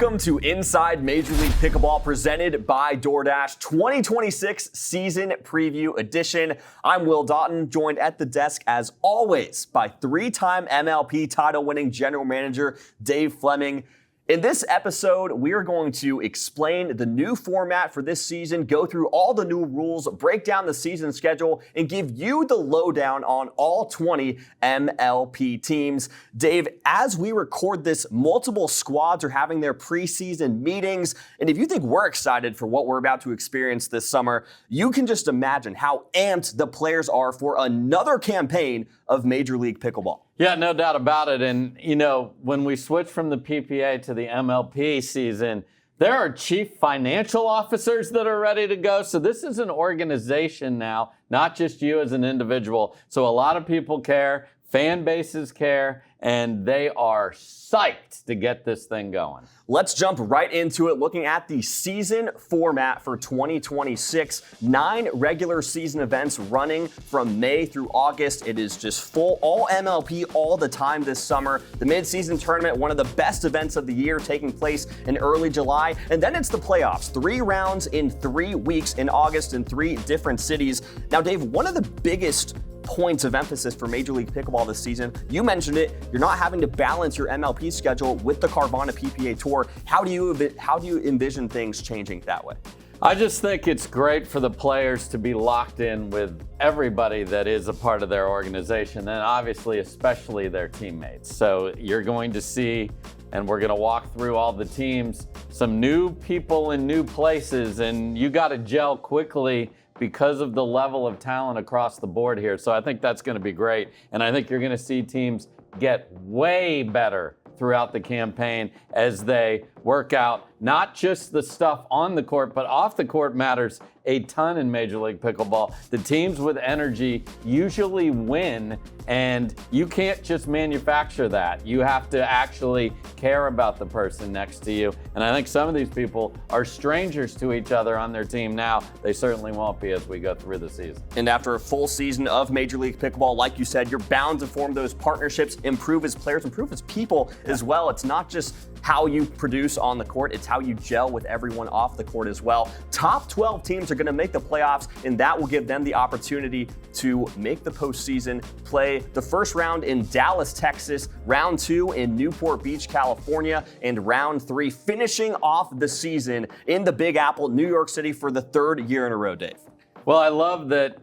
Welcome to Inside Major League Pickleball presented by DoorDash 2026 Season Preview Edition. I'm Will Doughton, joined at the desk as always by three-time MLP title-winning General Manager Dave Fleming. In this episode, we are going to explain the new format for this season, go through all the new rules, break down the season schedule, and give you the lowdown on all 20 MLP teams. Dave, as we record this, multiple squads are having their preseason meetings, and if you think we're excited for what we're about to experience this summer, you can just imagine how amped the players are for another campaign of Major League Pickleball. Yeah, no doubt about it. And, you know, when we switch from the PPA to the MLP season, there are chief financial officers that are ready to go. So this is an organization now, not just you as an individual. So a lot of people care, fan bases care, and they are psyched to get this thing going. Let's jump right into it, looking at the season format for 2026. 9 regular season events running from May through August. It is just full, all MLP all the time this summer. The mid-season tournament, one of the best events of the year, taking place in early July. And then it's the playoffs. 3 rounds in 3 weeks in August in 3 different cities. Now, Dave, one of the biggest points of emphasis for Major League Pickleball this season, you mentioned it, you're not having to balance your MLP schedule with the Carvana PPA Tour. How do you envision things changing that way? I just think it's great for the players to be locked in with everybody that is a part of their organization, and obviously especially their teammates. So you're going to see, and we're going to walk through all the teams, some new people in new places, and you got to gel quickly because of the level of talent across the board here. So I think that's going to be great. And I think you're going to see teams get way better throughout the campaign as they work out not just the stuff on the court, but off the court matters a ton in Major League Pickleball. The teams with energy usually win, and you can't just manufacture that. You have to actually care about the person next to you. And I think some of these people are strangers to each other on their team now. They certainly won't be as we go through the season. And after a full season of Major League Pickleball, like you said, you're bound to form those partnerships, improve as players, improve as people as well. It's not just how you produce on the court, it's how you gel with everyone off the court as well. Top 12 teams are going to make the playoffs, and that will give them the opportunity to make the postseason, play the first round in Dallas, Texas, round 2 in Newport Beach, California, and round 3 finishing off the season in the Big Apple, New York City for the 3rd year in a row, Dave. Well, I love that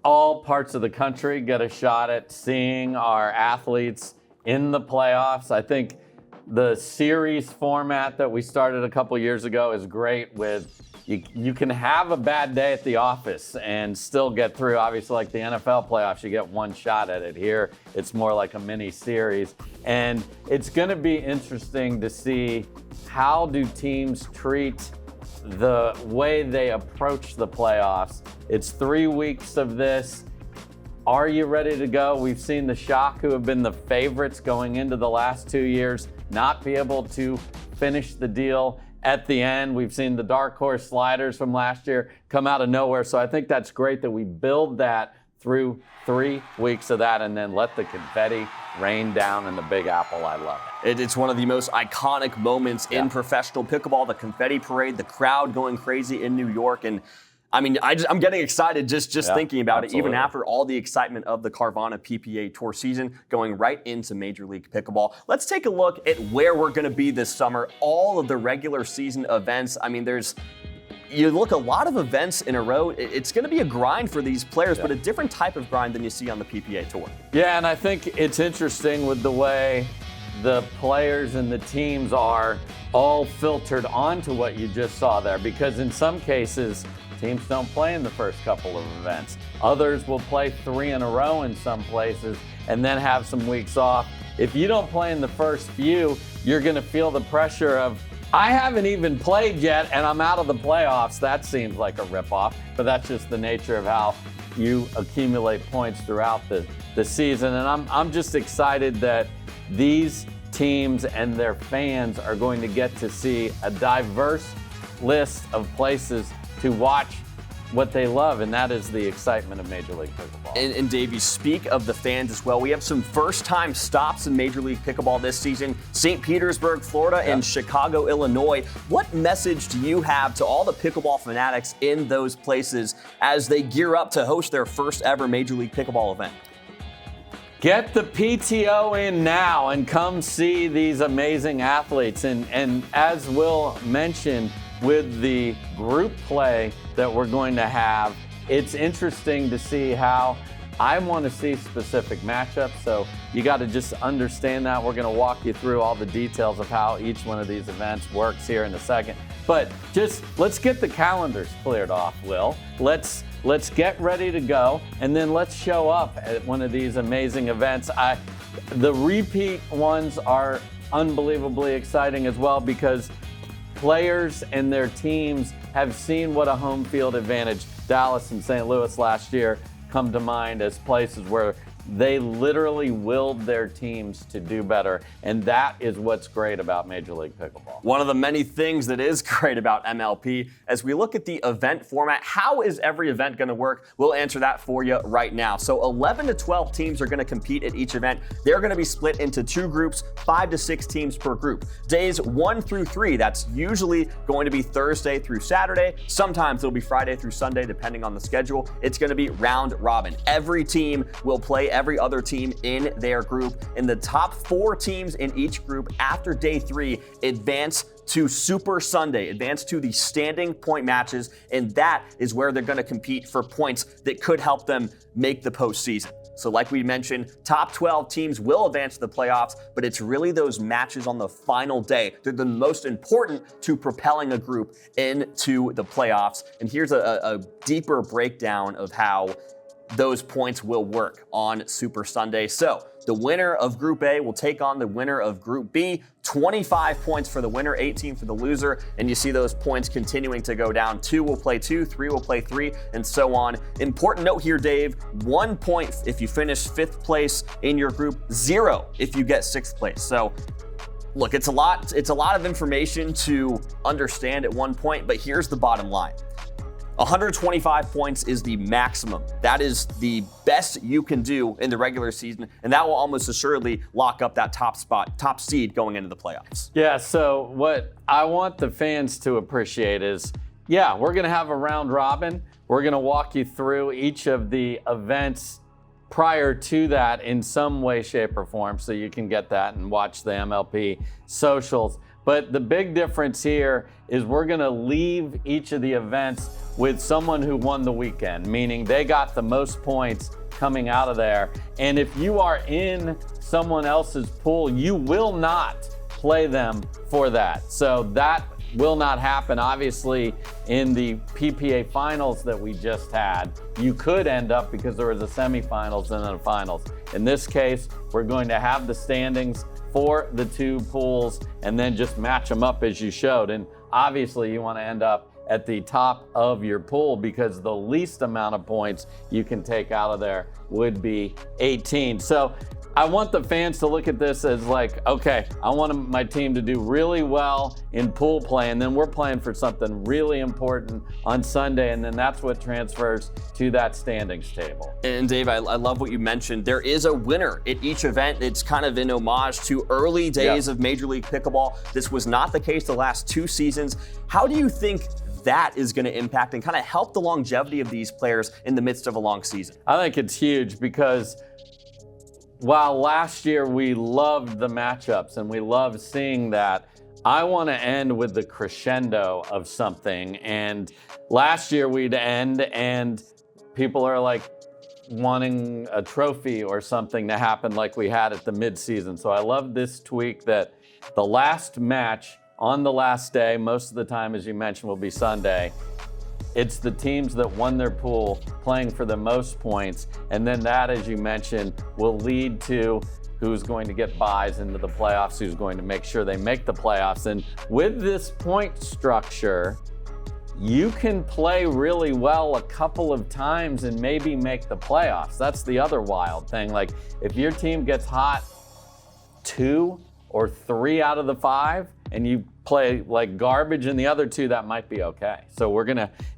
all parts of the country get a shot at seeing our athletes in the playoffs. I think the series format that we started a couple years ago is great. With you can have a bad day at the office and still get through. Obviously, like the NFL playoffs, you get one shot at it. Here, it's more like a mini series. And it's going to be interesting to see how do teams treat the way they approach the playoffs. It's 3 weeks of this. Are you ready to go? We've seen the Shock, who have been the favorites going into the last 2 years, not be able to finish the deal at the end. We've seen the Dark Horse Sliders from last year come out of nowhere. So I think that's great that we build that through 3 weeks of that and then let the confetti rain down in the Big Apple. I love it. It's one of the most iconic moments in professional pickleball, the confetti parade, the crowd going crazy in New York. And I mean, I'm getting excited just thinking about it, even after all the excitement of the Carvana PPA Tour season going right into Major League Pickleball. Let's take a look at where we're going to be this summer. All of the regular season events. I mean, you look a lot of events in a row. It's going to be a grind for these players, but a different type of grind than you see on the PPA Tour. Yeah, and I think it's interesting with the way the players and the teams are all filtered onto what you just saw there, because in some cases, teams don't play in the first couple of events. Others will play 3 in a row in some places and then have some weeks off. If you don't play in the first few, you're going to feel the pressure of, I haven't even played yet and I'm out of the playoffs. That seems like a ripoff, but that's just the nature of how you accumulate points throughout the season. And I'm just excited that these teams and their fans are going to get to see a diverse list of places to watch what they love, and that is the excitement of Major League Pickleball. And Dave, you speak of the fans as well. We have some first-time stops in Major League Pickleball this season: St. Petersburg, Florida, and Chicago, Illinois. What message do you have to all the pickleball fanatics in those places as they gear up to host their first ever Major League Pickleball event? Get the PTO in now and come see these amazing athletes. And as Will mentioned, with the group play that we're going to have, it's interesting to see how I want to see specific matchups. So you got to just understand that. We're going to walk you through all the details of how each one of these events works here in a second. But just let's get the calendars cleared off, Will. Let's get ready to go, and then let's show up at one of these amazing events. The repeat ones are unbelievably exciting as well, because players and their teams have seen what a home field advantage. Dallas and St. Louis last year come to mind as places where they literally willed their teams to do better, and that is what's great about Major League Pickleball. One of the many things that is great about MLP, as we look at the event format, how is every event going to work? We'll answer that for you right now. So 11 to 12 teams are going to compete at each event. They're going to be split into 2 groups, 5 to 6 teams per group. Days 1 through 3, that's usually going to be Thursday through Saturday. Sometimes it'll be Friday through Sunday, depending on the schedule. It's going to be round robin. Every team will play every other team in their group, and the top 4 teams in each group after day 3 advance to Super Sunday, advance to the standing point matches, and that is where they're going to compete for points that could help them make the postseason. So like we mentioned, top 12 teams will advance to the playoffs, but it's really those matches on the final day. They're the most important to propelling a group into the playoffs. And here's a deeper breakdown of how those points will work on Super Sunday. So the winner of Group A will take on the winner of Group B. 25 points for the winner, 18 for the loser, and you see those points continuing to go down. 2 will play 2, 3 will play 3, and so on. Important note here, Dave: 1 point if you finish 5th place in your group, 0 if you get 6th place. So look, it's a lot of information to understand at one point, but here's the bottom line. 125 points is the maximum. That is the best you can do in the regular season, and that will almost assuredly lock up that top seed going into the playoffs. Yeah, so what I want the fans to appreciate is, we're going to have a round robin. We're going to walk you through each of the events prior to that in some way, shape, or form, so you can get that and watch the MLP socials. But the big difference here is we're going to leave each of the events with someone who won the weekend, meaning they got the most points coming out of there. And if you are in someone else's pool, you will not play them for that. So that will not happen. Obviously, in the PPA finals that we just had, you could end up, because there was a semifinals and then a finals. In this case, we're going to have the standings for the 2 pools and then just match them up as you showed. And obviously you want to end up at the top of your pool, because the least amount of points you can take out of there would be 18. So I want the fans to look at this as like, okay, I want my team to do really well in pool play, and then we're playing for something really important on Sunday, and then that's what transfers to that standings table. And Dave, I love what you mentioned. There is a winner at each event. It's kind of in homage to early days of Major League Pickleball. This was not the case the last 2 seasons. How do you think that is going to impact and kind of help the longevity of these players in the midst of a long season? I think it's huge, because while last year we loved the matchups and we loved seeing that, I want to end with the crescendo of something. And last year we'd end and people are like wanting a trophy or something to happen like we had at the midseason. So I love this tweak that the last match on the last day, most of the time, as you mentioned, will be Sunday. It's the teams that won their pool playing for the most points, and then that, as you mentioned, will lead to who's going to get buys into the playoffs, who's going to make sure they make the playoffs. And with this point structure, you can play really well a couple of times and maybe make the playoffs. That's the other wild thing. Like, if your team gets hot 2 or 3 out of the 5, and you play like garbage in the other two, that might be okay. So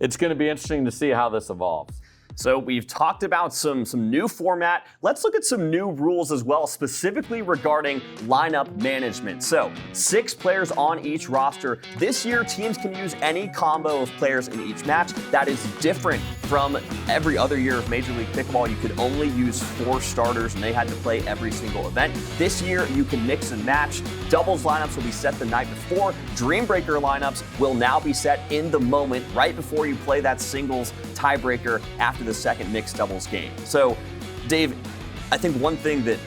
it's gonna be interesting to see how this evolves. So we've talked about some new format. Let's look at some new rules as well, specifically regarding lineup management. So 6 players on each roster. This year, teams can use any combo of players in each match. That is different from every other year of Major League Pickleball. You could only use 4 starters, and they had to play every single event. This year, you can mix and match. Doubles lineups will be set the night before. Dreambreaker lineups will now be set in the moment, right before you play that singles tiebreaker after the second mixed doubles game. So, Dave, I think one thing that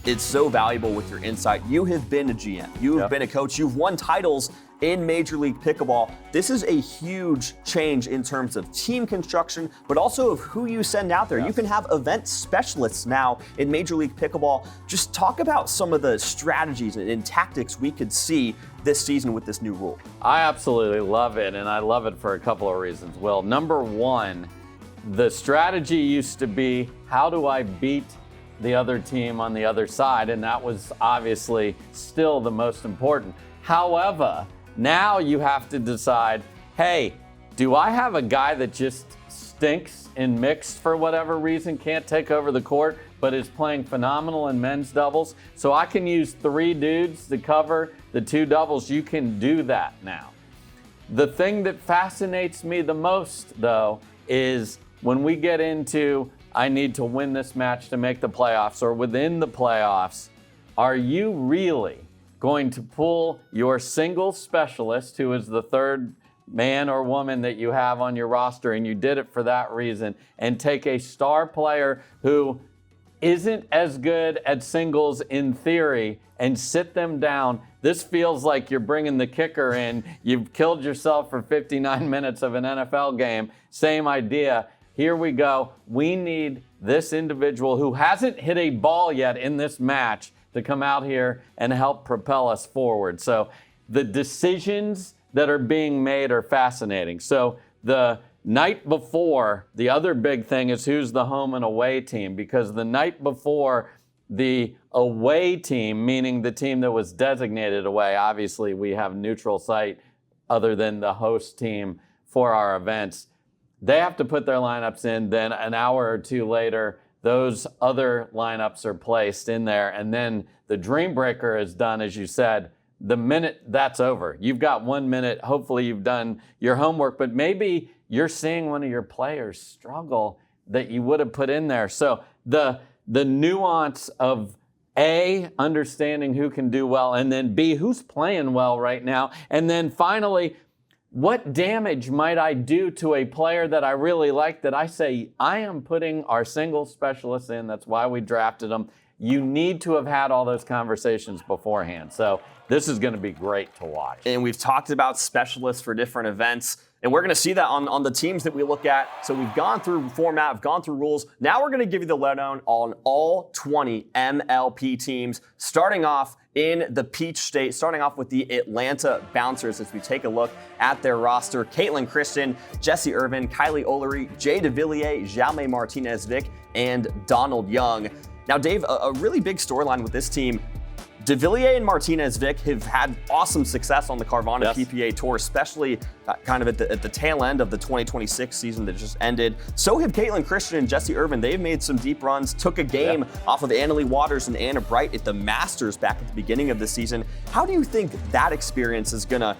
is so valuable with your insight, you have been a GM, you have been a coach, you've won titles in Major League Pickleball. This is a huge change in terms of team construction, but also of who you send out there. You can have event specialists now in Major League Pickleball. Just talk about some of the strategies and tactics we could see this season with this new rule. I absolutely love it, and I love it for a couple of reasons. Well, number one, the strategy used to be, how do I beat the other team on the other side? And that was obviously still the most important. However, now you have to decide, hey, do I have a guy that just stinks in mixed for whatever reason, can't take over the court, but is playing phenomenal in men's doubles? So I can use 3 dudes to cover the 2 doubles. You can do that now. The thing that fascinates me the most, though, is when we get into, I need to win this match to make the playoffs, or within the playoffs, are you really going to pull your single specialist, who is the 3rd man or woman that you have on your roster, and you did it for that reason, and take a star player who isn't as good at singles in theory and sit them down? This feels like you're bringing the kicker in. You've killed yourself for 59 minutes of an NFL game. Same idea. Here we go. We need this individual who hasn't hit a ball yet in this match to come out here and help propel us forward. So the decisions that are being made are fascinating. So the night before, the other big thing is who's the home and away team, because the night before, the away team, meaning the team that was designated away, obviously we have neutral site other than the host team for our events. They have to put their lineups in, then an hour or 2 later, those other lineups are placed in there, and then the Dreambreaker is done, as you said. The minute that's over, you've got 1 minute, hopefully you've done your homework, but maybe you're seeing one of your players struggle that you would have put in there. So the nuance of A, understanding who can do well, and then B, who's playing well right now, and then finally, what damage might I do to a player that I really like, that I say, I am putting our single specialists in, that's why we drafted them. You need to have had all those conversations beforehand. So this is going to be great to watch. And we've talked about specialists for different events, and we're going to see that on the teams that we look at. So we've gone through format, we've gone through rules. Now we're going to give you the lowdown on all 20 MLP teams, starting off in the Peach State, starting off with the Atlanta Bouncers as we take a look at their roster. Caitlin Christian, Jesse Irvin, Kylie O'Leary, Jay DeVilliers, Jaume Martinez-Vick, and Donald Young. Now, Dave, a really big storyline with this team. DeVilliers and Martinez-Vick have had awesome success on the Carvana PPA Tour, especially kind of at the tail end of the 2026 season that just ended. So have Caitlin Christian and Jesse Irvin. They've made some deep runs, took a game off of Annalie Waters and Anna Bright at the Masters back at the beginning of the season. How do you think that experience is going to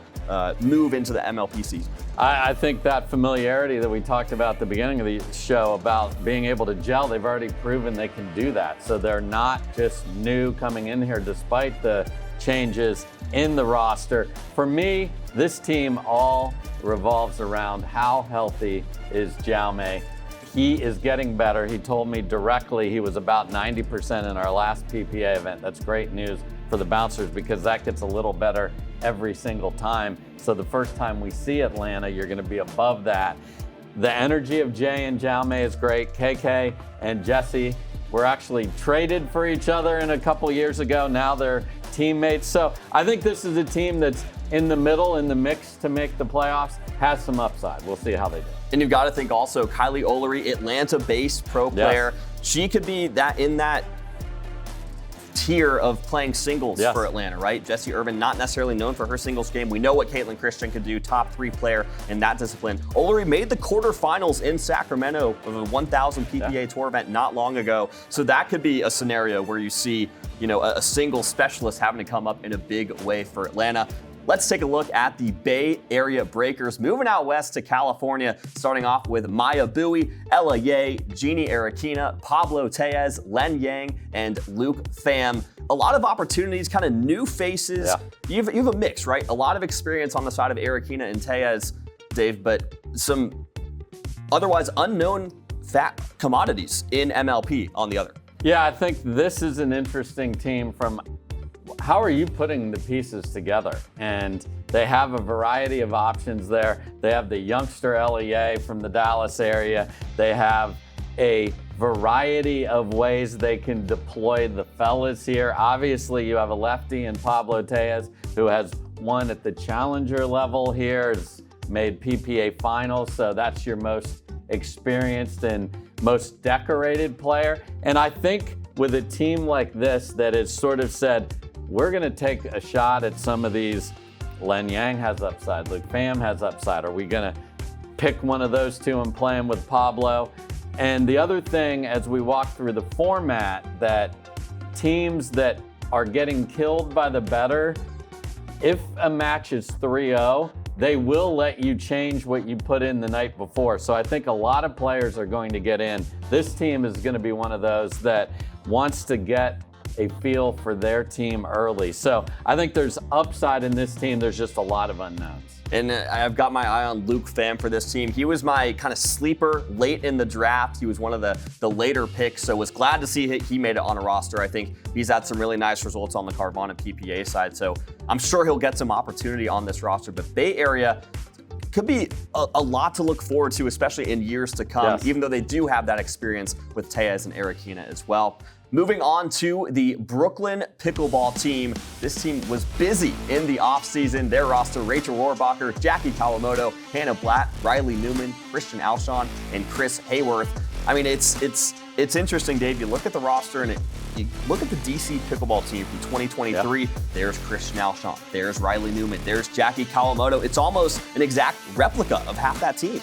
move into the MLP season? I think that familiarity that we talked about at the beginning of the show about being able to gel, they've already proven they can do that. So they're not just new coming in here despite the changes in the roster. For me, this team all revolves around how healthy is Jaume. He is getting better. He told me directly he was about 90% in our last PPA event. That's great news for the Bouncers because that gets a little better every single time. So the first time we see Atlanta, you're going to be above that. The energy of Jay and Jaume is great. KK and Jesse were actually traded for each other a couple years ago. Now they're teammates. So I think this is a team that's in the middle, in the mix to make the playoffs, has some upside. We'll see how they do. And you've got to think also Kylie O'Leary, Atlanta-based pro player. She could be that in that tier of playing singles Yes. for Atlanta, right? Jessie Urban, not necessarily known for her singles game. We know what Caitlin Christian could do, top 3 player in that discipline. Ullery made the quarterfinals in Sacramento of a 1,000 PPA tour event not long ago. So that could be a scenario where you see, a single specialist having to come up in a big way for Atlanta. Let's take a look at the Bay Area Breakers. Moving out west to California, starting off with Maya Bowie, Ella Ye, Jeannie Arakina, Pablo Tellez, Len Yang, and Luke Pham. A lot of opportunities, kind of new faces. Yeah. You have a mix, right? A lot of experience on the side of Arakina and Tellez, Dave, but some otherwise unknown fat commodities in MLP on the other. Yeah, I think this is an interesting team from how are you putting the pieces together? And they have a variety of options there. They have the youngster LEA from the Dallas area. They have a variety of ways they can deploy the fellas here. Obviously, you have a lefty in Pablo Tellez, who has won at the challenger level here, has made PPA finals, so that's your most experienced and most decorated player. And I think with a team like this that has sort of said, we're going to take a shot at some of these. Len Yang has upside. Luke Pham has upside. Are we going to pick one of those two and play him with Pablo? And the other thing, as we walk through the format, that teams that are getting killed by the better, if a match is 3-0, they will let you change what you put in the night before. So I think a lot of players are going to get in. This team is going to be one of those that wants to get a feel for their team early. So I think there's upside in this team. There's just a lot of unknowns. And I've got my eye on Luke Pham for this team. He was my kind of sleeper late in the draft. He was one of the later picks, so was glad to see he made it on a roster. I think he's had some really nice results on the Carvana PPA side, so I'm sure he'll get some opportunity on this roster. But Bay Area could be a lot to look forward to, especially in years to come, Yes. even though they do have that experience with Tellez and Arakina as well. Moving on to the Brooklyn Pickleball team. This team was busy in the offseason. Their roster, Rachel Rohrbacher, Jackie Kawamoto, Hannah Blatt, Riley Newman, Christian Alshon, and Chris Hayworth. I mean, it's interesting, Dave. You look at the roster and you look at the DC Pickleball team from 2023. Yeah. There's Christian Alshon. There's Riley Newman. There's Jackie Kawamoto. It's almost an exact replica of half that team.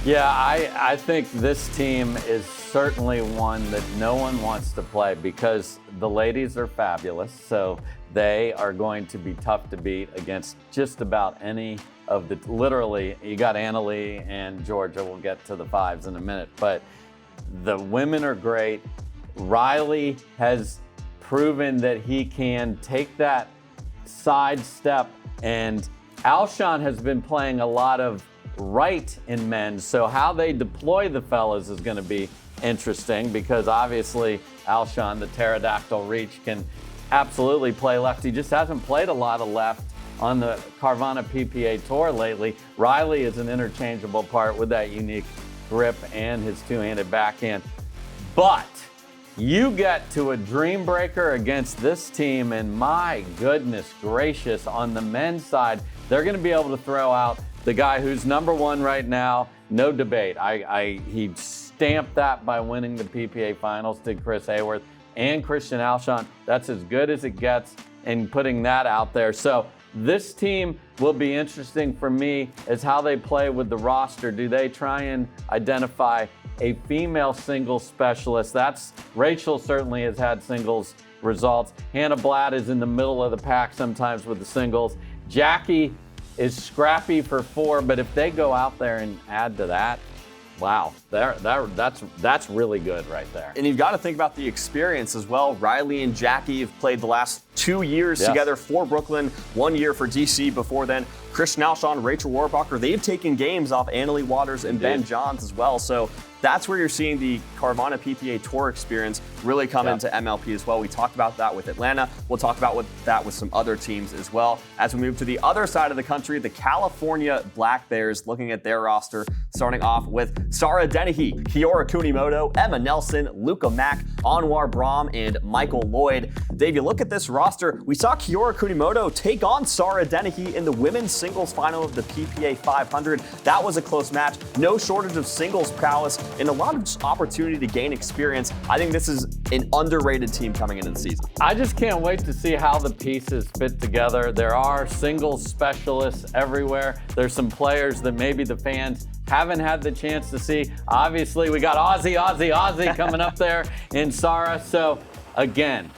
Yeah, I think this team is certainly one that no one wants to play because the ladies are fabulous. So they are going to be tough to beat against just about any of the, literally, you got Annalee and Georgia. We'll get to the fives in a minute. But the women are great. Riley has proven that he can take that side step. And Alshon has been playing a lot of right in men, so how they deploy the fellas is going to be interesting because obviously Alshon, the pterodactyl reach, can absolutely play left. He just hasn't played a lot of left on the Carvana PPA Tour lately. Riley is an interchangeable part with that unique grip and his two-handed backhand. But you get to a dream breaker against this team, and my goodness gracious, on the men's side, they're going to be able to throw out the guy who's number one right now, no debate. He stamped that by winning the PPA finals, did Chris Hayworth and Christian Alshon. That's as good as it gets in putting that out there. So this team will be interesting for me as how they play with the roster. Do they try and identify a female singles specialist? That's Rachel certainly has had singles results. Hannah Blatt is in the middle of the pack sometimes with the singles. Jackie is scrappy for 4, but if they go out there and add to that, wow, that's really good right there. And you've got to think about the experience as well. Riley and Jackie have played the last 2 years together for Brooklyn, 1 year for DC before then. Christian Alshon, Rachel Rohrbacher, they've taken games off Annalee Waters and Ben Johns as well. So that's where you're seeing the Carvana PPA Tour experience really come into MLP as well. We talked about that with Atlanta. We'll talk about that with some other teams as well. As we move to the other side of the country, the California Black Bears, looking at their roster, starting off with Sarah Dennehy, Kiora Kunimoto, Emma Nelson, Luca Mack, Anwar Brahm, and Michael Lloyd. Dave, you look at this roster, we saw Kiora Kunimoto take on Sarah Dennehy in the women's singles final of the PPA 500. That was a close match. No shortage of singles prowess and a lot of just opportunity to gain experience. I think this is an underrated team coming into the season. I just can't wait to see how the pieces fit together. There are singles specialists everywhere. There's some players that maybe the fans haven't had the chance to see. Obviously, we got Aussie coming up there in Sarah. So again,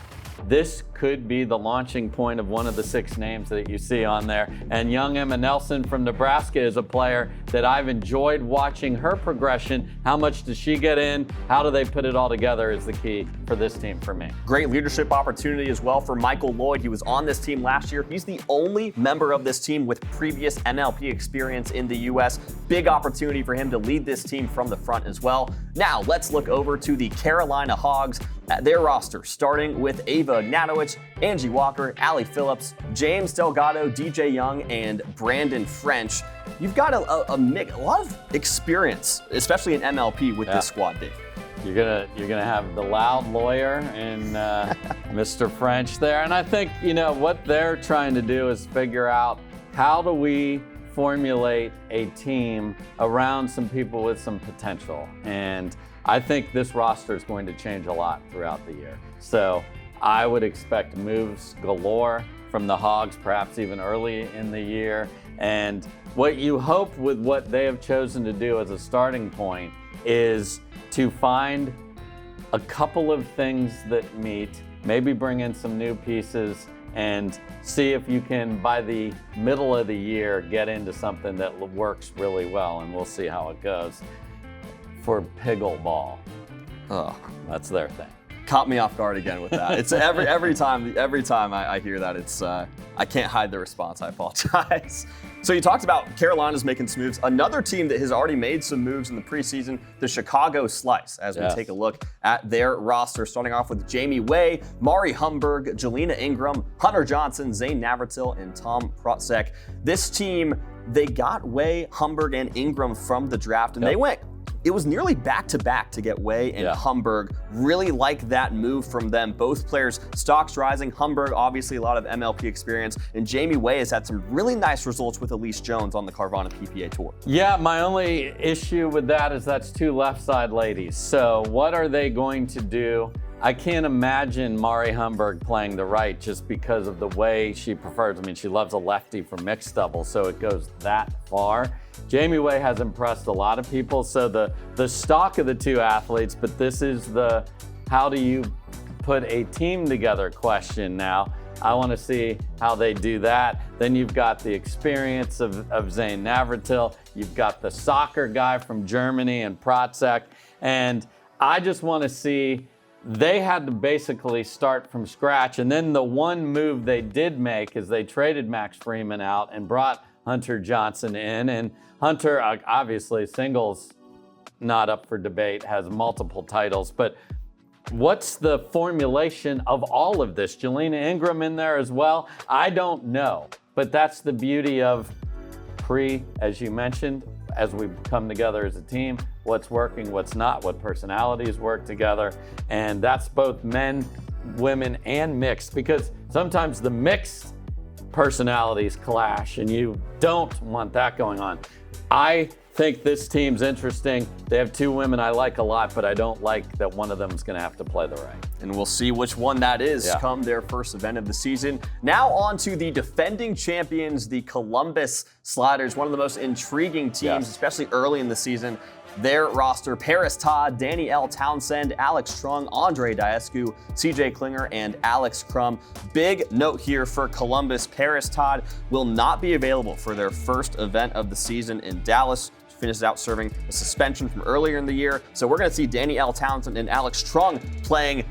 this could be the launching point of one of the 6 names that you see on there. And young Emma Nelson from Nebraska is a player that I've enjoyed watching her progression. How much does she get in? How do they put it all together is the key for this team for me. Great leadership opportunity as well for Michael Lloyd. He was on this team last year. He's the only member of this team with previous MLP experience in the U.S. Big opportunity for him to lead this team from the front as well. Now, let's look over to the Carolina Hogs at their roster, starting with Ava Ignatowicz, Angie Walker, Allie Phillips, James Delgado, DJ Young, and Brandon French. You've got a lot of experience, especially in MLP with this squad, Dave. You're gonna have the loud lawyer and Mr. French there, and I think what they're trying to do is figure out how do we formulate a team around some people with some potential, and I think this roster is going to change a lot throughout the year. So I would expect moves galore from the Hogs, perhaps even early in the year. And what you hope with what they have chosen to do as a starting point is to find a couple of things that meet, maybe bring in some new pieces, and see if you can, by the middle of the year, get into something that works really well, and we'll see how it goes. For Pickleball. Oh, that's their thing. Caught me off guard again with that. It's every time I hear that, it's I can't hide the response. I apologize. So you talked about Carolina's making some moves. Another team that has already made some moves in the preseason, the Chicago Slice, as we take a look at their roster, starting off with Jamie Way, Mari Humberg, Jelena Ingram, Hunter Johnson, Zane Navratil, and Tom Protzek. This team, they got Way, Humberg, and Ingram from the draft, and they went. It was nearly back-to-back to get Way and Humberg. Really like that move from them. Both players, stocks rising. Humberg, obviously a lot of MLP experience. And Jamie Way has had some really nice results with Elise Jones on the Carvana PPA Tour. Yeah, my only issue with that is that's 2 left side ladies. So what are they going to do? I can't imagine Mari Humberg playing the right just because of the way she prefers. I mean, she loves a lefty for mixed doubles, so it goes that far. Jamie Way has impressed a lot of people, so the stock of the 2 athletes, but this is the how do you put a team together question now. I want to see how they do that. Then you've got the experience of Zane Navratil. You've got the soccer guy from Germany and Protzek, and I just want to see. They had to basically start from scratch, and then the one move they did make is they traded Max Freeman out and brought Hunter Johnson in, and Hunter, obviously singles not up for debate, has multiple titles, but what's the formulation of all of this? Jelena Ingram in there as well? I don't know, but that's the beauty of as you mentioned, as we come together as a team, what's working, what's not, what personalities work together. And that's both men, women, and mixed, because sometimes the mixed personalities clash and you don't want that going on. I think this team's interesting. They have 2 women I like a lot, but I don't like that one of them is going to have to play the right. And we'll see which one that is come their first event of the season. Now on to the defending champions, the Columbus Sliders, one of the most intriguing teams, especially early in the season. Their roster, Paris Todd, Danny L. Townsend, Alex Strung, Andre Diescu, CJ Klinger, and Alex Crum. Big note here for Columbus. Paris Todd will not be available for their first event of the season in Dallas. She finishes out serving a suspension from earlier in the year. So we're going to see Danny L. Townsend and Alex Strung playing,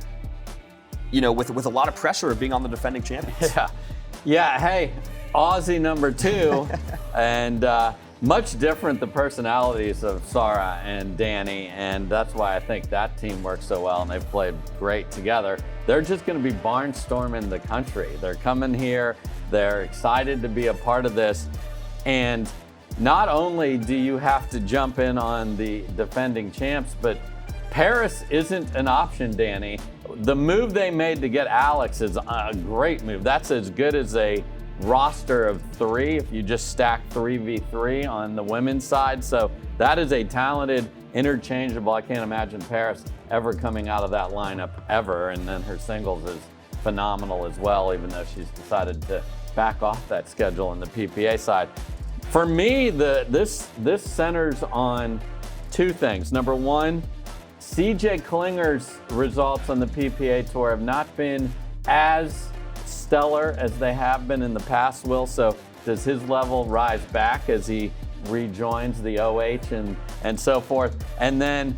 with a lot of pressure of being on the defending champions. Yeah, hey, Aussie number 2. And much different the personalities of Sarah and Danny, and that's why I think that team works so well, and they've played great together. They're just going to be barnstorming the country. They're coming here. They're excited to be a part of this. And not only do you have to jump in on the defending champs, but Paris isn't an option, Danny. The move they made to get Alex is a great move. That's as good as a roster of 3 if you just stack 3v3 on the women's side. So that is a talented, interchangeable. I can't imagine Paris ever coming out of that lineup ever. And then her singles is phenomenal as well, even though she's decided to back off that schedule in the PPA side. For me, this centers on 2 things. Number one, CJ Klinger's results on the PPA Tour have not been as stellar as they have been in the past, Will. So does his level rise back as he rejoins the OH and so forth? And then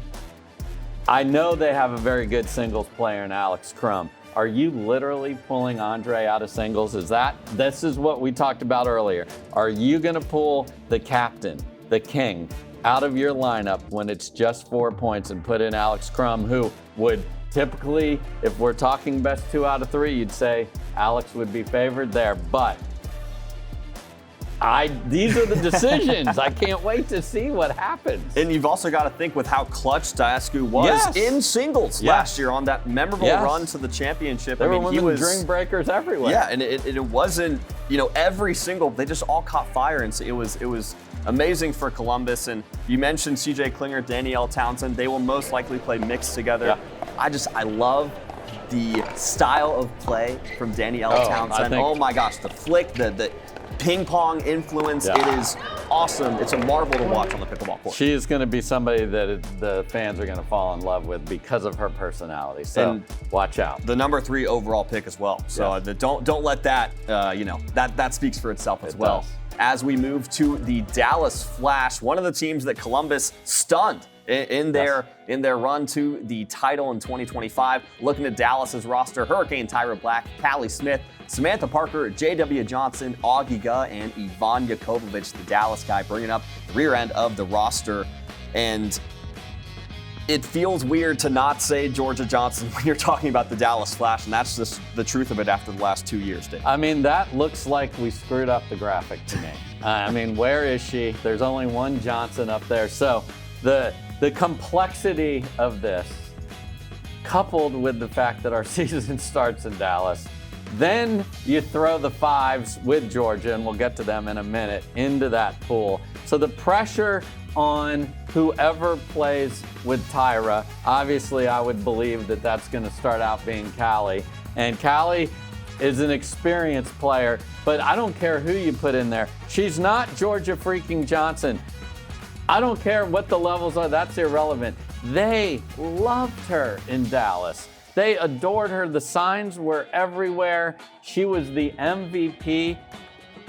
I know they have a very good singles player in Alex Crum. Are you literally pulling Andre out of singles? This is what we talked about earlier. Are you gonna pull the captain, the king, out of your lineup when it's just 4 points and put in Alex Crum, who would typically, if we're talking best 2 out of 3, you'd say Alex would be favored there, but these are the decisions. I can't wait to see what happens. And you've also got to think with how clutch Daescu was in singles last year on that memorable run to the championship. There were women dream breakers everywhere. Yeah, and it wasn't, every single, they just all caught fire, and so it was amazing for Columbus. And you mentioned CJ Klinger, Danielle Townsend. They will most likely play mixed together. Yeah. I love the style of play from Danielle Townsend. Oh my gosh, the flick, the ping pong influence. It is awesome. It's a marvel to watch on the pickleball court. She is going to be somebody that the fans are going to fall in love with because of her personality. So watch out. The number 3 overall pick as well. So don't let that that speaks for itself as well. As we move to the Dallas Flash, one of the teams that Columbus stunned in their run to the title in 2025. Looking at Dallas's roster: Hurricane Tyra Black, Callie Smith, Samantha Parker, J.W. Johnson, Augie Guh, and Ivan Yakovovich, the Dallas guy, bringing up the rear end of the roster. And it feels weird to not say Georgia Johnson when you're talking about the Dallas Flash, and that's just the truth of it after the last 2 years, Dave. I mean, that looks like we screwed up the graphic to me. I mean, where is she? There's only one Johnson up there. So the complexity of this, coupled with the fact that our season starts in Dallas, then you throw the 5s with Georgia, and we'll get to them in a minute, into that pool. So the pressure on whoever plays with Tyra, obviously I would believe that that's going to start out being Callie. And Callie is an experienced player, but I don't care who you put in there. She's not Georgia freaking Johnson. I don't care what the levels are, that's irrelevant. They loved her in Dallas. They adored her. The signs were everywhere. She was the MVP.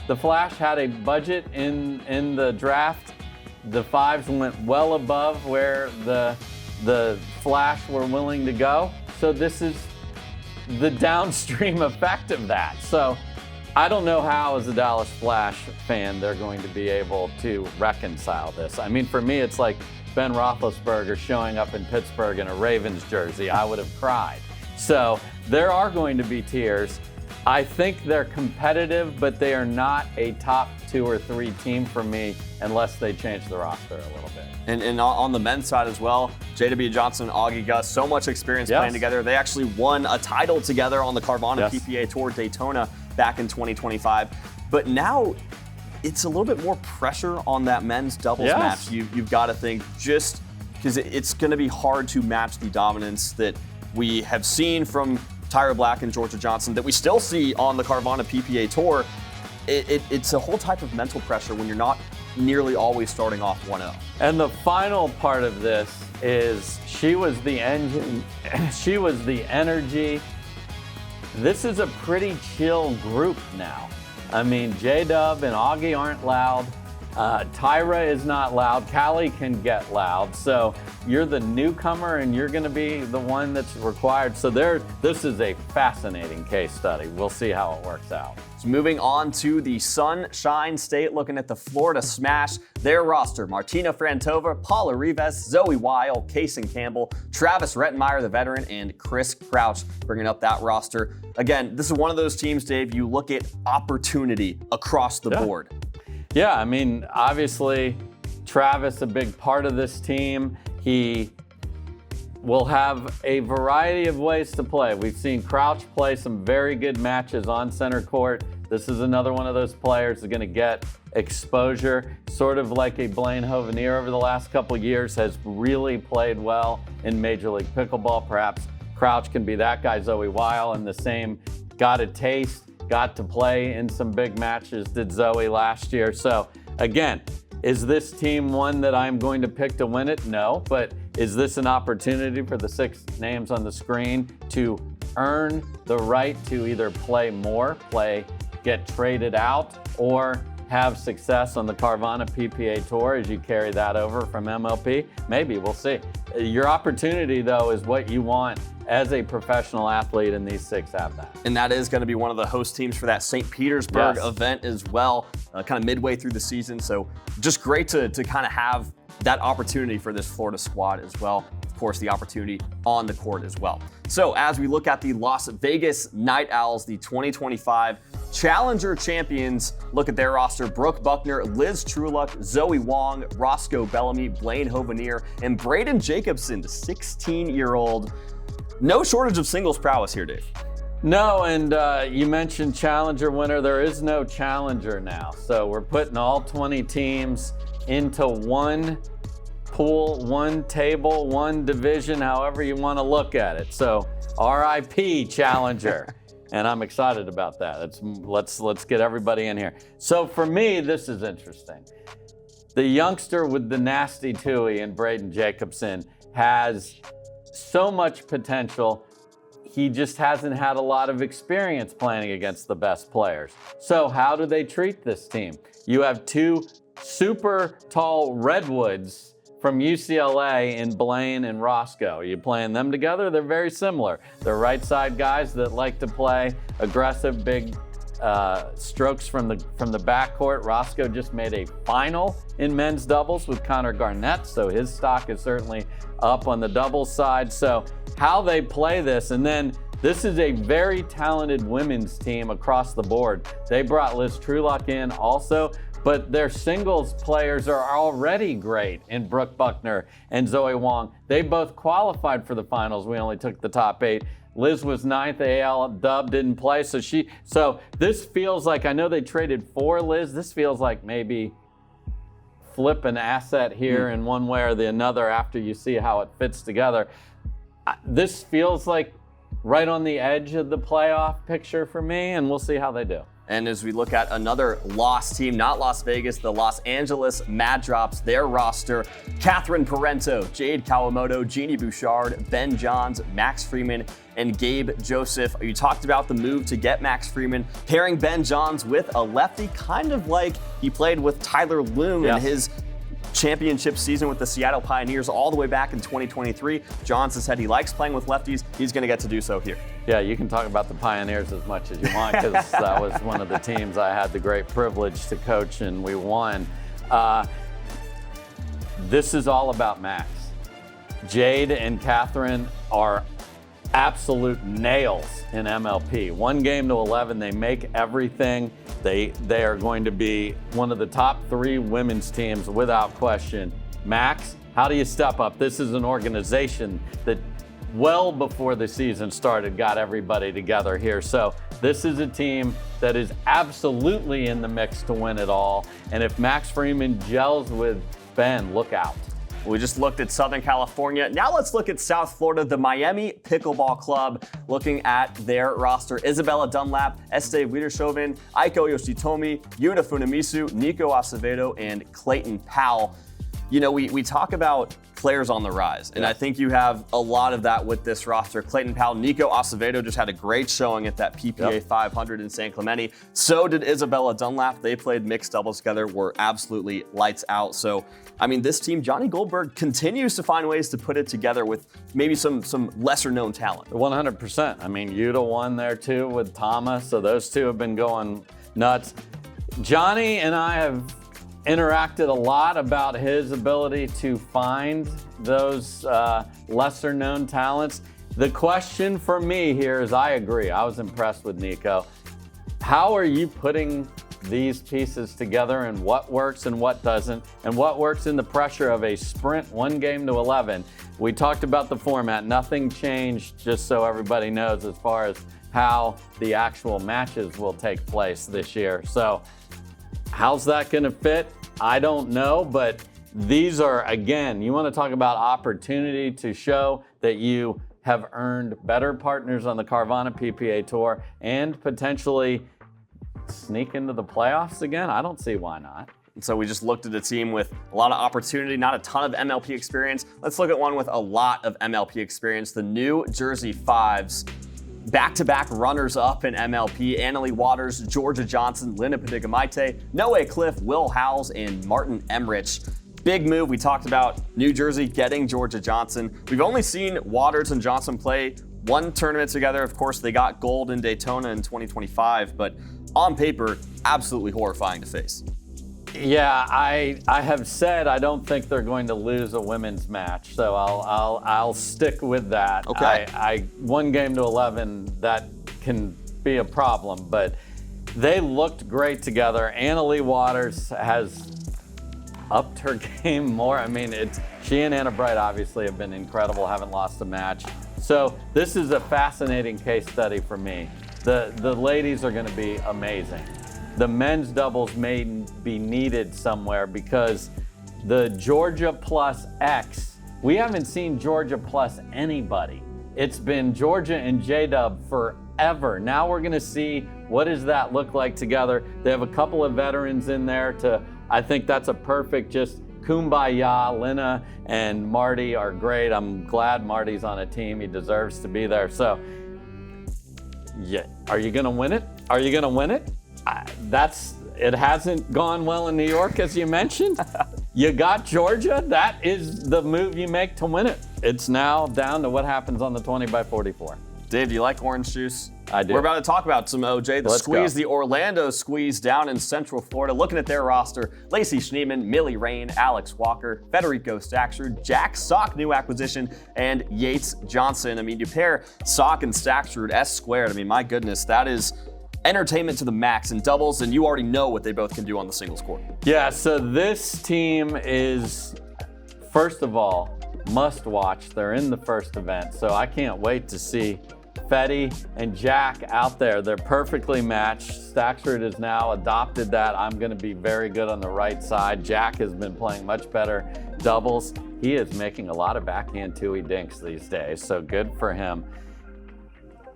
The Flash had a budget in the draft. The 5s went well above where the Flash were willing to go. So this is the downstream effect of that. So I don't know how, as a Dallas Flash fan, they're going to be able to reconcile this. I mean, for me, it's like Ben Roethlisberger showing up in Pittsburgh in a Ravens jersey. I would have cried. So there are going to be tears. I think they're competitive, but they are not a top 2 or 3 team for me unless they change the roster a little bit. And on the men's side as well, J.W. Johnson and Augie Guh, so much experience playing together. They actually won a title together on the Carvana PPA Tour Daytona back in 2025. But now it's a little bit more pressure on that men's doubles match. You've got to think, just because it's going to be hard to match the dominance that we have seen from Tyra Black and Georgia Johnson, that we still see on the Carvana PPA Tour. It's a whole type of mental pressure when you're not nearly always starting off 1-0. And the final part of this is she was the engine, she was the energy. This is a pretty chill group now. I mean, J-Dub and Augie aren't loud. Tyra is not loud. Callie can get loud. So you're the newcomer and you're going to be the one that's required. So this is a fascinating case study. We'll see how it works out. So moving on to the Sunshine State, looking at the Florida Smash. Their roster: Martina Frantova, Paula Rivas, Zoe Weil, Kaysen Campbell, Travis Rettenmeyer, the veteran, and Chris Crouch, bringing up that roster. Again, this is one of those teams, Dave, you look at opportunity across the board. Yeah, I mean, obviously, Travis, a big part of this team. He will have a variety of ways to play. We've seen Crouch play some very good matches on center court. This is another one of those players that's going to get exposure, sort of like a Blaine Hovenier over the last couple years, has really played well in Major League Pickleball. Perhaps Crouch can be that guy. Zoe Weil in the same, got a taste, got to play in some big matches, did Zoe last year. So again, is this team one that I'm going to pick to win it? No, but is this an opportunity for the 6 names on the screen to earn the right to either play more, get traded out, or have success on the Carvana PPA Tour as you carry that over from MLP? Maybe, we'll see. Your opportunity, though, is what you want as a professional athlete, and these 6 have that. And that is going to be one of the host teams for that St. Petersburg event as well, kind of midway through the season. So just great to kind of have that opportunity for this Florida squad as well. Of course, the opportunity on the court as well. So as we look at the Las Vegas Night Owls, the 2025 Challenger champions, look at their roster: Brooke Buckner, Liz Trueluck, Zoe Wong, Roscoe Bellamy, Blaine Hovenier, and Braden Jacobson, the 16-year-old. No shortage of singles prowess here, Dave. No, and you mentioned Challenger winner. There is no Challenger now. So we're putting all 20 teams into one pool, one table, one division, however you want to look at it. So RIP Challenger. And I'm excited about that. Let's get everybody in here. So for me, this is interesting. The youngster with the nasty Tui and Braden Jacobson has so much potential. He just hasn't had a lot of experience playing against the best players. So how do they treat this team? You have 2 super tall redwoods from UCLA in Blaine and Roscoe. Are you playing them together? They're very similar. They're right side guys that like to play aggressive, big strokes from the backcourt. Roscoe just made a final in men's doubles with Connor Garnett, so his stock is certainly up on the doubles side. So how they play this, and then this is a very talented women's team across the board. They brought Liz Trueluck in also, but their singles players are already great in Brooke Buckner and Zoe Wong. They both qualified for the finals. We only took the top 8. Liz was 9th, AL dub, didn't play. So this feels like, I know they traded for Liz. This feels like maybe flip an asset here in one way or the another after you see how it fits together. This feels like right on the edge of the playoff picture for me, and we'll see how they do. And as we look at another lost team, not Las Vegas, the Los Angeles Mad Drops, their roster: Catherine Parento, Jade Kawamoto, Jeannie Bouchard, Ben Johns, Max Freeman, and Gabe Joseph. You talked about the move to get Max Freeman, pairing Ben Johns with a lefty, kind of like he played with Tyler Loom in his championship season with the Seattle Pioneers all the way back in 2023. Johns has said he likes playing with lefties. He's going to get to do so here. Yeah, you can talk about the Pioneers as much as you want, because that was one of the teams I had the great privilege to coach, and we won. This is all about Max. Jade and Catherine are absolute nails in MLP. 1 game to 11, they make everything. They are going to be one of the top 3 women's teams without question. Max, how do you step up? This is an organization that well before the season started got everybody together here. So this is a team that is absolutely in the mix to win it all. And if Max Freeman gels with Ben, look out. We just looked at Southern California. Now let's look at South Florida, the Miami Pickleball Club. Looking at their roster: Isabella Dunlap, Estee Wiedershoven, Aiko Yoshitomi, Yuta Funamisu, Nico Acevedo, and Clayton Powell. You know, we talk about players on the rise, and I think you have a lot of that with this roster. Clayton Powell, Nico Acevedo just had a great showing at that PPA 500 in San Clemente. So did Isabella Dunlap. They played mixed doubles together, were absolutely lights out. So, I mean, this team, Johnny Goldberg continues to find ways to put it together with maybe some lesser known talent. 100%. I mean, Yuta won there too with Thomas, so those two have been going nuts. Johnny and I have interacted a lot about his ability to find those lesser known talents. The question for me here is, I agree, I was impressed with Nico. How are you putting these pieces together, and what works and what doesn't, and what works in the pressure of a sprint 1 game to 11? We talked about the format. Nothing changed, just so everybody knows, as far as how the actual matches will take place this year. So how's that going to fit? I don't know, but these are, again, you want to talk about opportunity to show that you have earned better partners on the Carvana PPA Tour and potentially sneak into the playoffs again. I don't see why not. So we just looked at a team with a lot of opportunity, not a ton of MLP experience. Let's look at one with a lot of MLP experience, the New Jersey Fives. Back-to-back runners-up in MLP, Annalie Waters, Georgia Johnson, Linda Padigamite, Noe Cliff, Will Howells, and Martin Emrich. Big move. We talked about New Jersey getting Georgia Johnson. We've only seen Waters and Johnson play one tournament together. Of course, they got gold in Daytona in 2025, but on paper, absolutely horrifying to face. Yeah, I have said I don't think they're going to lose a women's match, so I'll stick with that. Okay. I 1 game to 11, that can be a problem, but they looked great together. Annalie Waters has upped her game more. I mean, she and Anna Bright obviously have been incredible, haven't lost a match. So this is a fascinating case study for me. The ladies are going to be amazing. The men's doubles may be needed somewhere because the Georgia plus X, we haven't seen Georgia plus anybody. It's been Georgia and J-Dub forever. Now we're going to see what does that look like together. They have a couple of veterans in there I think that's a perfect just kumbaya. Lena and Marty are great. I'm glad Marty's on a team. He deserves to be there. So, yeah, are you going to win it? Are you going to win it? It hasn't gone well in New York, as you mentioned. You got Georgia. That is the move you make to win it. It's now down to what happens on the 20x44. Dave, do you like orange juice? I do. We're about to talk about some OJ. Let's go. The Orlando squeeze down in Central Florida. Looking at their roster, Lacey Schneeman, Millie Rain, Alex Walker, Federico Staksrud, Jack Sock, new acquisition, and Yates Johnson. I mean, you pair Sock and Staksrud, S squared. I mean, my goodness, that is entertainment to the max in doubles, and you already know what they both can do on the singles court. Yeah, so this team is, first of all, must watch. They're in the first event, so I can't wait to see Fetty and Jack out there. They're perfectly matched. Staksrud has now adopted that. I'm going to be very good on the right side. Jack has been playing much better doubles. He is making a lot of backhand two-y dinks these days, so good for him.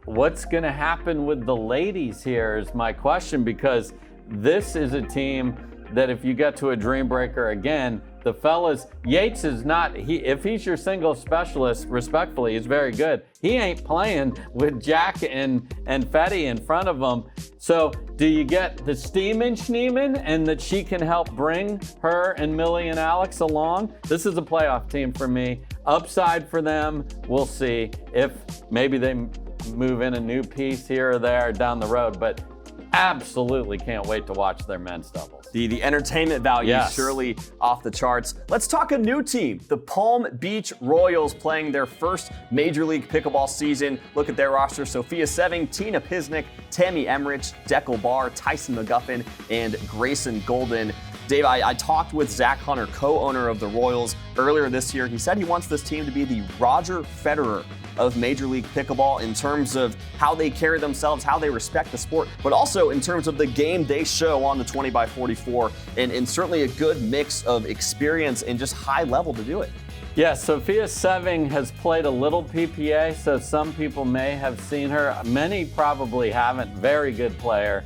What's going to happen with the ladies here is my question, because this is a team that if you get to a dream breaker again, the fellas, Yates is not, if he's your singles specialist, respectfully, he's very good. He ain't playing with Jack and Fetty in front of him. So do you get the steam in Schneeman and that she can help bring her and Millie and Alex along? This is a playoff team for me. Upside for them, we'll see if maybe they move in a new piece here or there down the road, but absolutely can't wait to watch their men's doubles. The entertainment value is surely off the charts. Let's talk a new team, the Palm Beach Royals, playing their first Major League Pickleball season. Look at their roster: Sophia Seving, Tina Pisnick, Tammy Emrich, Deckel Barr, Tyson McGuffin, and Grayson Golden. Dave, I talked with Zach Hunter, co-owner of the Royals, earlier this year. He said he wants this team to be the Roger Federer of Major League Pickleball in terms of how they carry themselves, how they respect the sport, but also in terms of the game they show on the 20x44, and certainly a good mix of experience and just high level to do it. Yeah, Sophia Seving has played a little PPA, so some people may have seen her. Many probably haven't. Very good player.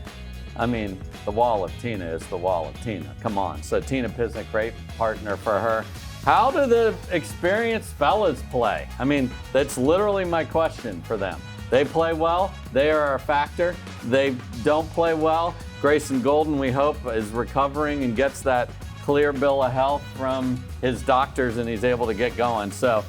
I mean, the wall of Tina is the wall of Tina. Come on. So Tina Pisnick, great partner for her. How do the experienced fellas play? I mean, that's literally my question for them. They play well. They are a factor. They don't play well. Grayson Golden, we hope, is recovering and gets that clear bill of health from his doctors and he's able to get going. So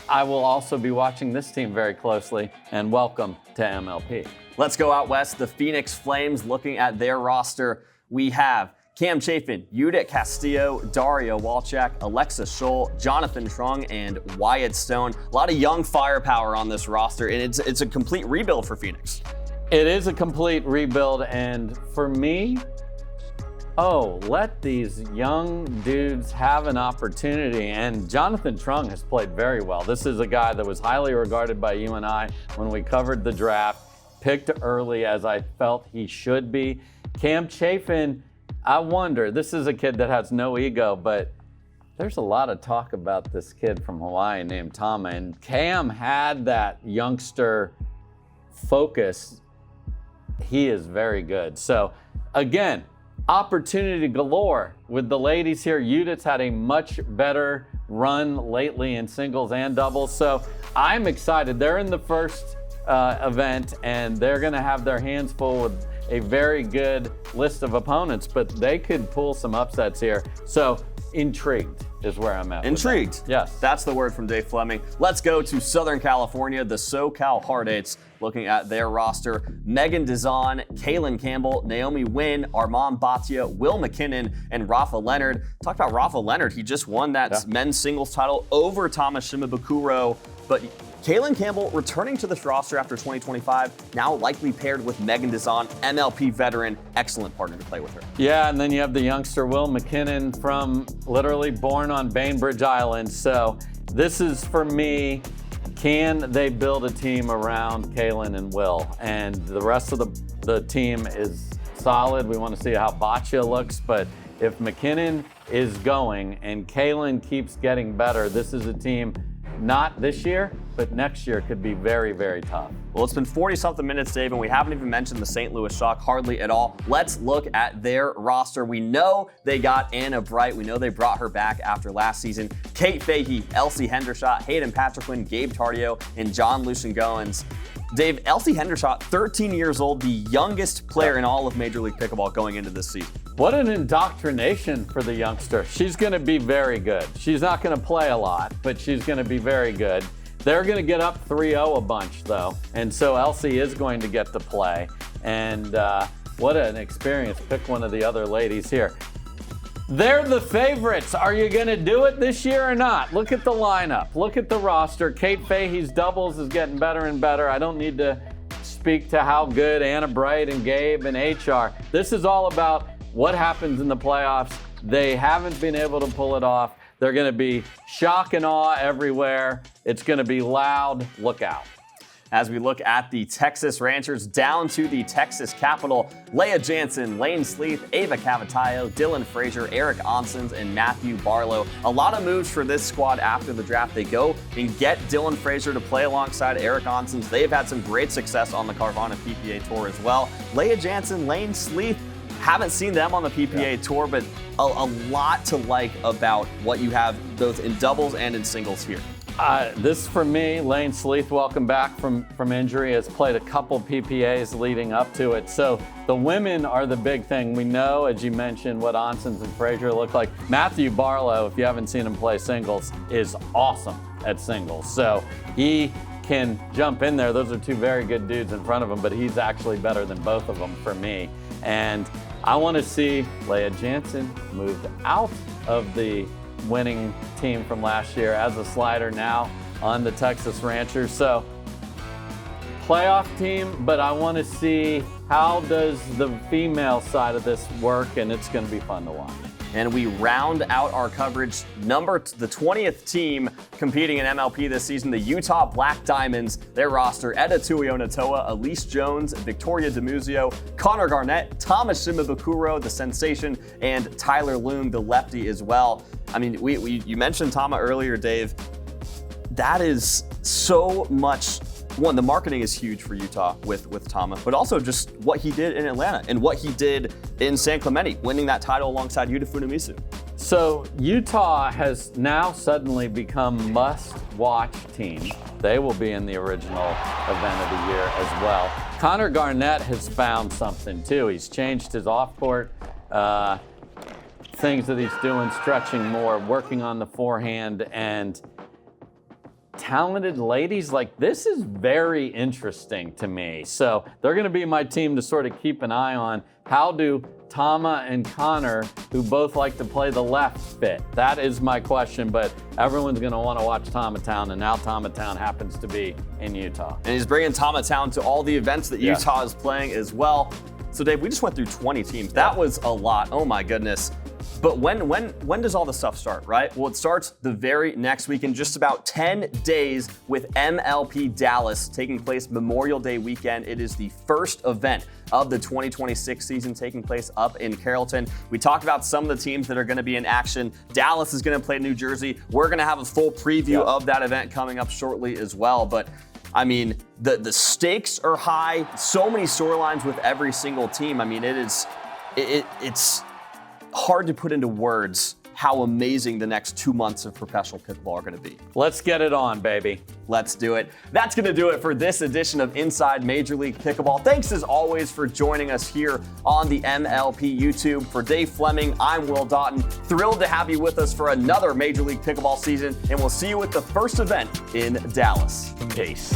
I will also be watching this team very closely, and welcome to MLP. Let's go out west. The Phoenix Flames, looking at their roster, we have Cam Chafin, Judith Castillo, Daria Walczak, Alexa Scholl, Jonathan Trung, and Wyatt Stone. A lot of young firepower on this roster, and it's a complete rebuild for Phoenix. It is a complete rebuild, and for me, let these young dudes have an opportunity. And Jonathan Trung has played very well. This is a guy that was highly regarded by you and I when we covered the draft. picked early as I felt he should be. Cam Chafin, I wonder, this is a kid that has no ego, but there's a lot of talk about this kid from Hawaii named Tama, and Cam had that youngster focus. He is very good. So again, opportunity galore with the ladies here. Judith's had a much better run lately in singles and doubles. So I'm excited. They're in the first event, and they're going to have their hands full with a very good list of opponents, but they could pull some upsets here. So intrigued is where I'm at. Intrigued. Yes. That's the word from Dave Fleming. Let's go to Southern California, the SoCal Heart-Eights, looking at their roster. Megan Dizon, Kaylin Campbell, Naomi Wynn, Armand Bhatia, Will McKinnon, and Rafa Leonard. Talk about Rafa Leonard. He just won that men's singles title over Thomas Shimabukuro. But Kaylin Campbell returning to this roster after 2025, now likely paired with Megan Dizon, MLP veteran, excellent partner to play with her. Yeah, and then you have the youngster Will McKinnon from literally born on Bainbridge Island. So this is, for me, can they build a team around Kaylin and Will? And the rest of the team is solid. We want to see how Bhatia looks, but if McKinnon is going and Kaylin keeps getting better, this is a team not this year, but next year could be very, very tough. Well, it's been 40-something minutes, Dave, and we haven't even mentioned the St. Louis Shock hardly at all. Let's look at their roster. We know they got Anna Bright. We know they brought her back after last season. Kate Fahey, Elsie Hendershot, Hayden Patriquin, Gabe Tardio, and John Lucian Goins. Dave, Elsie Hendershot, 13 years old, the youngest player in all of Major League Pickleball going into this season. What an indoctrination for the youngster. She's going to be very good. She's not going to play a lot, but she's going to be very good. They're going to get up 3-0 a bunch, though, and so Elsie is going to get to play. And what an experience. Pick one of the other ladies here. They're the favorites. Are you going to do it this year or not? Look at the lineup. Look at the roster. Kate Fahey's doubles is getting better and better. I don't need to speak to how good Anna Bright and Gabe and H are. This is all about what happens in the playoffs. They haven't been able to pull it off. They're going to be shock and awe everywhere. It's going to be loud. Look out. As we look at the Texas Ranchers down to the Texas Capital, Leah Jansen, Lane Sleeth, Ava Cavatayo, Dylan Frazier, Eric Onsens, and Matthew Barlow. A lot of moves for this squad after the draft. They go and get Dylan Frazier to play alongside Eric Onsens. They've had some great success on the Carvana PPA Tour as well. Leah Jansen, Lane Sleeth, haven't seen them on the PPA Tour, but a lot to like about what you have both in doubles and in singles here. This for me, Lane Sleeth, welcome back from injury, has played a couple PPAs leading up to it. So the women are the big thing. We know, as you mentioned, what Onsens and Frazier look like. Matthew Barlow, if you haven't seen him play singles, is awesome at singles. So he can jump in there. Those are two very good dudes in front of him, but he's actually better than both of them for me. And I want to see Leah Jansen moved out of the winning team from last year as a slider now on the Texas Ranchers. So playoff team, but I want to see how does the female side of this work, and it's going to be fun to watch. And we round out our coverage. The 20th team competing in MLP this season, the Utah Black Diamonds. Their roster, Eda Tuionatoa, Elise Jones, Victoria DeMuzio, Connor Garnett, Thomas Shimabukuro, the sensation, and Tyler Loom, the lefty as well. I mean, you mentioned Tama earlier, Dave. That is so much. One, the marketing is huge for Utah with Tama, but also just what he did in Atlanta and what he did in San Clemente, winning that title alongside Yuta Funamisu. So Utah has now suddenly become must-watch team. They will be in the original event of the year as well. Connor Garnett has found something too. He's changed his off-court things that he's doing, stretching more, working on the forehand, and talented ladies. Like, this is very interesting to me. So they're going to be my team to sort of keep an eye on. How do Tama and Connor, who both like to play the left, fit? That is my question, but everyone's going to want to watch Tomatown, and now Tomatown happens to be in Utah. And he's bringing Tomatown to all the events that Utah is playing as well. So Dave, we just went through 20 teams. That was a lot. Oh my goodness. But when does all this stuff start, right? Well, it starts the very next week in just about 10 days with MLP Dallas taking place Memorial Day weekend. It is the first event of the 2026 season taking place up in Carrollton. We talked about some of the teams that are going to be in action. Dallas is going to play New Jersey. We're going to have a full preview of that event coming up shortly as well. But I mean, the stakes are high. So many storylines with every single team. I mean, it's hard to put into words how amazing the next 2 months of professional pickleball are going to be. Let's get it on, baby. Let's do it. That's going to do it for this edition of Inside Major League Pickleball. Thanks as always for joining us here on the MLP YouTube. For Dave Fleming, I'm Will Doughton. Thrilled to have you with us for another Major League Pickleball season, and we'll see you at the first event in Dallas. Peace.